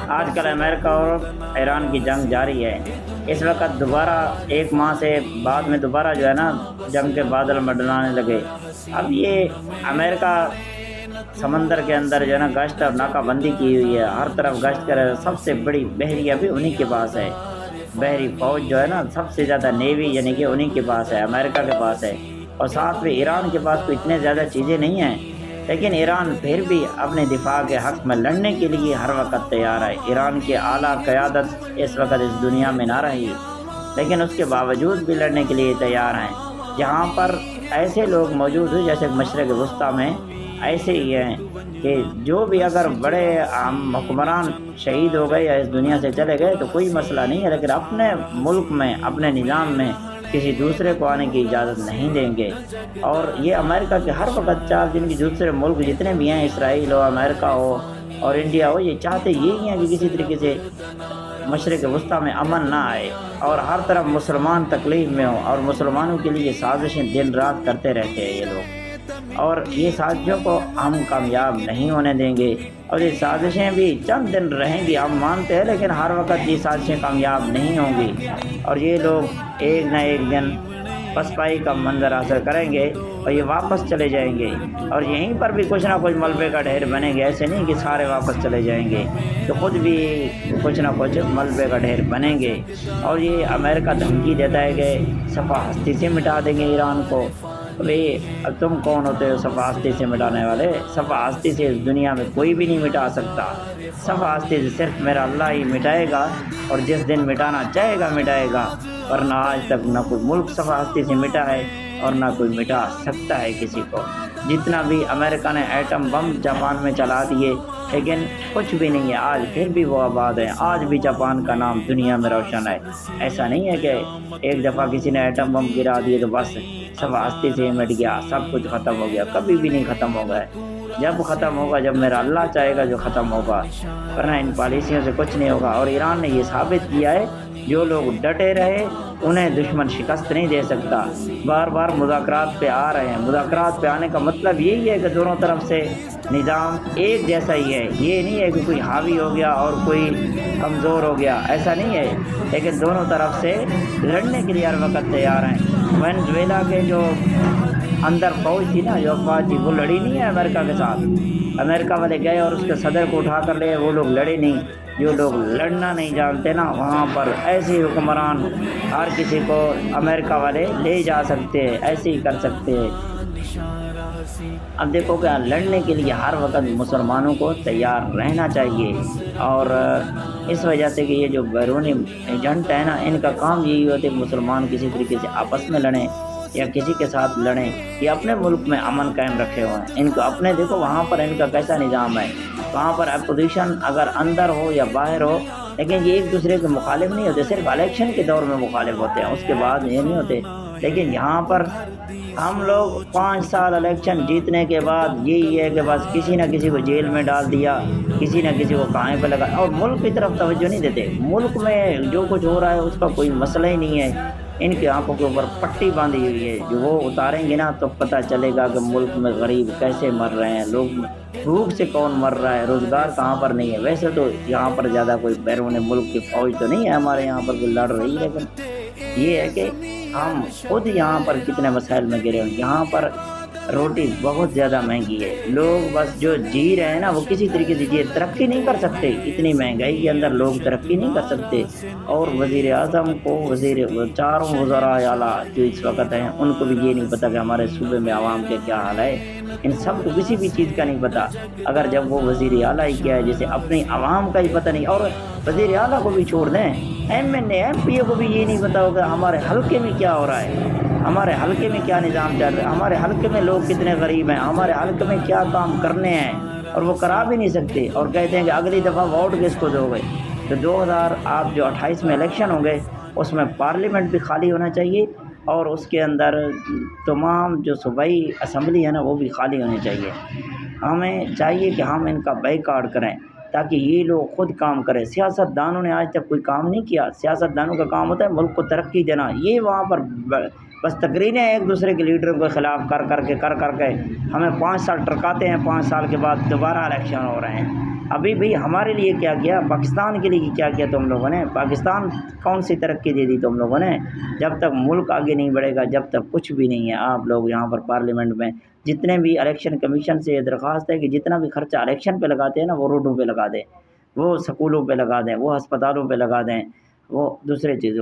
آج کل امریکہ اور ایران کی جنگ جاری ہے۔ اس وقت دوبارہ ایک ماہ سے بعد میں دوبارہ جو ہے نا جنگ کے بادل منڈلانے لگے۔ اب یہ امریکہ سمندر کے اندر جو ہے نا گشت اور ناکہ بندی کی ہوئی ہے، ہر طرف گشت کرے۔ سب سے بڑی بحریہ بھی انہی کے پاس ہے، بحری فوج جو ہے نا سب سے زیادہ نیوی یعنی کہ انہی کے پاس ہے، امریکہ کے پاس ہے۔ اور ساتھ میں ایران کے پاس تو اتنے زیادہ چیزیں نہیں ہیں، لیکن ایران پھر بھی اپنے دفاع کے حق میں لڑنے کے لیے ہر وقت تیار ہے۔ ایران کی اعلیٰ قیادت اس وقت اس دنیا میں نہ رہی، لیکن اس کے باوجود بھی لڑنے کے لیے تیار ہیں۔ جہاں پر ایسے لوگ موجود ہیں جیسے مشرق وسطیٰ میں ایسے ہی ہیں کہ جو بھی اگر بڑے حکمران شہید ہو گئے یا اس دنیا سے چلے گئے تو کوئی مسئلہ نہیں ہے، لیکن اپنے ملک میں اپنے نظام میں کسی دوسرے کو آنے کی اجازت نہیں دیں گے۔ اور یہ امریکہ کے ہر وقت چال جن کی دوسرے ملک جتنے بھی ہیں، اسرائیل ہو، امریکہ ہو اور انڈیا ہو، یہ چاہتے یہی ہیں کہ کسی طریقے سے مشرق وسطیٰ میں امن نہ آئے اور ہر طرف مسلمان تکلیف میں ہوں، اور مسلمانوں کے لیے سازشیں دن رات کرتے رہتے ہیں یہ لوگ، اور یہ سازشوں کو ہم کامیاب نہیں ہونے دیں گے۔ اور یہ سازشیں بھی چند دن رہیں گی ہم مانتے ہیں، لیکن ہر وقت یہ سازشیں کامیاب نہیں ہوں گی، اور یہ لوگ ایک نہ ایک دن پسپائی کا منظر حاصل کریں گے اور یہ واپس چلے جائیں گے، اور یہیں پر بھی کچھ نہ کچھ ملبے کا ڈھیر بنیں گے۔ ایسے نہیں کہ سارے واپس چلے جائیں گے، تو خود بھی کچھ نہ کچھ ملبے کا ڈھیر بنیں گے۔ اور یہ امریکہ دھمکی دیتا ہے کہ صفحہ ہستی سے مٹا دیں گے ایران کو۔ بھئی تم کون ہوتے ہو صفحہ ہستی سے مٹانے والے؟ صفحہ ہستی سے اس دنیا میں کوئی بھی نہیں مٹا سکتا۔ صفحہ ہستی سے صرف میرا اللہ ہی مٹائے گا، اور جس دن مٹانا چاہے گا مٹائے گا، ورنہ آج تک نہ کوئی ملک صفحہ ہستی سے مٹا ہے اور نہ کوئی مٹا سکتا ہے کسی کو۔ جتنا بھی امریکہ نے ایٹم بم جاپان میں چلا دیے، لیکن کچھ بھی نہیں ہے، آج پھر بھی وہ آباد ہے، آج بھی جاپان کا نام دنیا میں روشن ہے۔ ایسا نہیں ہے کہ ایک دفعہ کسی نے ایٹم بم گرا دیے تو بس صفحہ ہستی سے مٹ گیا، سب کچھ ختم ہو گیا۔ کبھی بھی نہیں ختم ہوگا، جب ختم ہوگا جب میرا اللہ چاہے گا جو ختم ہوگا، ورنہ ان پالیسیوں سے کچھ نہیں ہوگا۔ اور ایران نے یہ ثابت کیا ہے، جو لوگ ڈٹے رہے انہیں دشمن شکست نہیں دے سکتا۔ بار بار مذاکرات پہ آ رہے ہیں، مذاکرات پہ آنے کا مطلب یہی ہے کہ دونوں طرف سے نظام ایک جیسا ہی ہے، یہ نہیں ہے کہ کوئی حاوی ہو گیا اور کوئی کمزور ہو گیا، ایسا نہیں ہے، لیکن دونوں طرف سے لڑنے کے لیے ہر وقت تیار ہیں۔ وینزویلا کے جو اندر فوج تھی نا، جو افواج تھی، وہ لڑی نہیں ہے امریکہ کے ساتھ۔ امریکہ والے گئے اور اس کے صدر کو اٹھا کر لے، وہ لوگ لڑے نہیں۔ جو لوگ لڑنا نہیں جانتے نا، وہاں پر ایسے حکمران ہر کسی کو امریکہ والے لے جا سکتے ہیں، ایسے ہی کر سکتے ہیں۔ اب دیکھو کہ لڑنے کے لیے ہر وقت مسلمانوں کو تیار رہنا چاہیے، اور اس وجہ سے کہ یہ جو بیرونی ایجنٹ ہے نا، ان کا کام یہی ہوتا ہے کہ مسلمان کسی طریقے سے آپس میں لڑیں یا کسی کے ساتھ لڑیں، یہ اپنے ملک میں امن قائم رکھے ہوئے ہیں۔ ان کو اپنے دیکھو وہاں پر ان کا کیسا نظام ہے، وہاں پر اپوزیشن اگر اندر ہو یا باہر ہو، لیکن یہ ایک دوسرے کے مخالف نہیں ہوتے، صرف الیکشن کے دور میں مخالف ہوتے ہیں، اس کے بعد یہ نہیں ہوتے۔ لیکن یہاں پر ہم لوگ 5 سال الیکشن جیتنے کے بعد یہی ہے کہ بس کسی نہ کسی کو جیل میں ڈال دیا، کسی نہ کسی کو کہیں پہ لگا، اور ملک کی طرف توجہ نہیں دیتے۔ ملک میں جو کچھ ہو رہا ہے اس کا کوئی مسئلہ ہی نہیں ہے، ان کی آنکھوں کے اوپر پٹی باندھی ہوئی ہے، جو وہ اتاریں گے نا تو پتہ چلے گا کہ ملک میں غریب کیسے مر رہے ہیں، لوگ بھوک سے کون مر رہا ہے، روزگار کہاں پر نہیں ہے۔ ویسے تو یہاں پر زیادہ کوئی بیرون ملک کی فوج تو نہیں ہے ہمارے یہاں پر کوئی لڑ رہی ہے، لیکن یہ ہے کہ ہم خود یہاں پر کتنے مسائل میں گرے ہوئے۔ یہاں پر روٹی بہت زیادہ مہنگی ہے، لوگ بس جو جی رہے ہیں نا وہ کسی طریقے سے جیے، ترقی نہیں کر سکتے، اتنی مہنگائی کے اندر لوگ ترقی نہیں کر سکتے۔ اور وزیر اعظم کو چاروں وزراء اعلیٰ جو اس وقت ہیں، ان کو بھی یہ نہیں پتہ کہ ہمارے صوبے میں عوام کے کیا حال ہے، ان سب کو کسی بھی چیز کا نہیں پتہ۔ اگر جب وہ وزیر اعلیٰ ہی کیا ہے جیسے اپنی عوام کا ہی پتہ نہیں، اور وزیر اعلیٰ کو بھی چھوڑ دیں، M N A M P A کو بھی یہ نہیں پتہ ہوگا ہمارے حلقے میں کیا ہو رہا ہے، ہمارے حلقے میں کیا نظام چل رہا ہے، ہمارے حلقے میں لوگ کتنے غریب ہیں، ہمارے حلقے میں کیا کام کرنے ہیں، اور وہ کرا بھی نہیں سکتے، اور کہتے ہیں کہ اگلی دفعہ ووٹ کس کو دو گے۔ تو 2028 میں الیکشن ہوں گے، اس میں پارلیمنٹ بھی خالی ہونا چاہیے، اور اس کے اندر تمام جو صوبائی اسمبلی ہے نا وہ بھی خالی ہونی چاہیے۔ ہمیں چاہیے کہ ہم ان کا بائیکاٹ کریں، تاکہ یہ لوگ خود کام کریں. سیاست دانوں نے آج تک کوئی کام نہیں کیا. سیاست دانوں کا کام ہوتا ہے ملک کو ترقی دینا. یہ وہاں پر بس تقریریں ایک دوسرے کے لیڈروں کے خلاف کر کر کے ہمیں 5 سال ٹرکاتے ہیں. 5 سال کے بعد دوبارہ الیکشن ہو رہے ہیں. ابھی بھی ہمارے لیے کیا کیا, پاکستان کے لیے کیا کیا تم لوگوں نے؟ پاکستان کون سی ترقی دے دی تم لوگوں نے؟ جب تک ملک آگے نہیں بڑھے گا, جب تک کچھ بھی نہیں ہے. آپ لوگ یہاں پر پارلیمنٹ میں جتنے بھی الیکشن کمیشن سے یہ درخواست ہے کہ جتنا بھی خرچہ الیکشن پہ لگاتے ہیں نا, وہ روڈوں پہ لگا دیں, وہ سکولوں پہ لگا دیں, وہ ہسپتالوں پہ لگا دیں, وہ دوسرے چیزوں